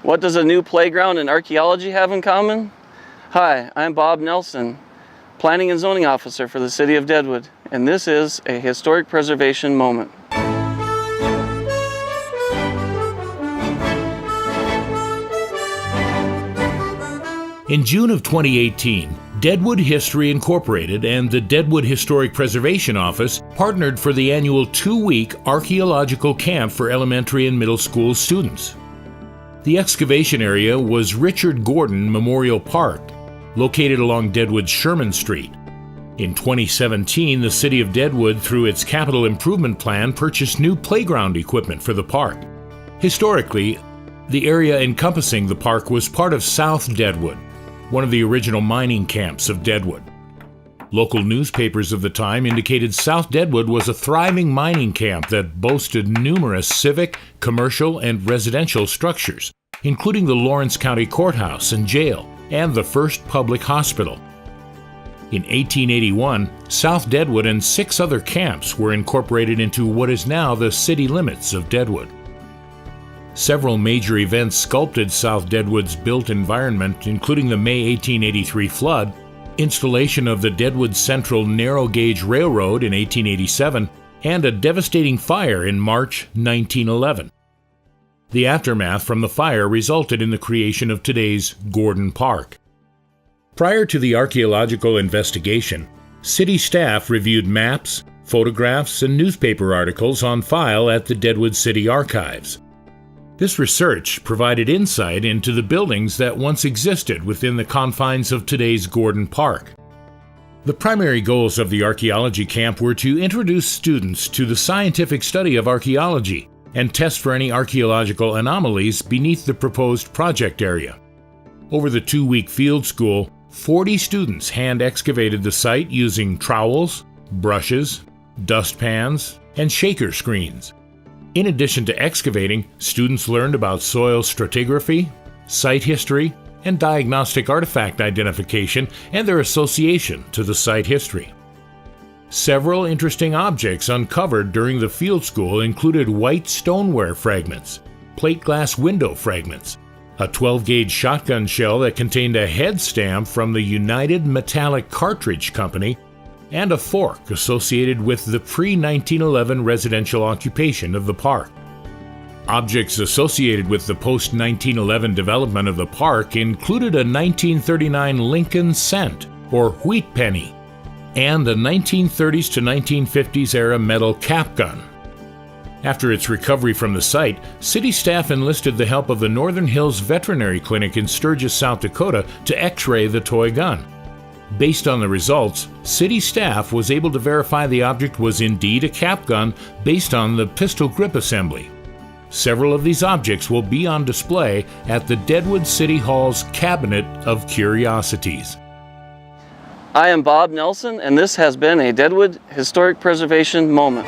What does a new playground and archaeology have in common? Hi, I'm Bob Nelson, Planning and Zoning Officer for the City of Deadwood, and this is a historic preservation moment. In June of 2018, Deadwood History Incorporated and the Deadwood Historic Preservation Office partnered for the annual 2-week Archaeological Camp for elementary and middle school students. The excavation area was Richard Gordon Memorial Park, located along Deadwood's Sherman Street. In 2017, the City of Deadwood, through its capital improvement plan, purchased new playground equipment for the park. Historically, the area encompassing the park was part of South Deadwood, one of the original mining camps of Deadwood. Local newspapers of the time indicated South Deadwood was a thriving mining camp that boasted numerous civic, commercial, and residential structures, including the Lawrence County Courthouse and jail, and the first public hospital. In 1881, South Deadwood and 6 other camps were incorporated into what is now the city limits of Deadwood. Several major events sculpted South Deadwood's built environment, including the May 1883 flood, installation of the Deadwood Central Narrow Gauge Railroad in 1887, and a devastating fire in March 1911. The aftermath from the fire resulted in the creation of today's Gordon Park. Prior to the archaeological investigation, city staff reviewed maps, photographs, and newspaper articles on file at the Deadwood City Archives. This research provided insight into the buildings that once existed within the confines of today's Gordon Park. The primary goals of the archaeology camp were to introduce students to the scientific study of archaeology and test for any archaeological anomalies beneath the proposed project area. Over the 2-week field school, 40 students hand-excavated the site using trowels, brushes, dustpans, and shaker screens. In addition to excavating, students learned about soil stratigraphy, site history, and diagnostic artifact identification and their association to the site history. Several interesting objects uncovered during the field school included white stoneware fragments, plate glass window fragments, a 12-gauge shotgun shell that contained a head stamp from the United Metallic Cartridge Company, and a fork associated with the pre-1911 residential occupation of the park. Objects associated with the post-1911 development of the park included a 1939 Lincoln cent, or wheat penny, and a 1930s to 1950s era metal cap gun. After its recovery from the site, city staff enlisted the help of the Northern Hills Veterinary Clinic in Sturgis, South Dakota, to x-ray the toy gun. Based on the results, city staff was able to verify the object was indeed a cap gun based on the pistol grip assembly. Several of these objects will be on display at the Deadwood City Hall's Cabinet of Curiosities. I am Bob Nelson, and this has been a Deadwood Historic Preservation Moment.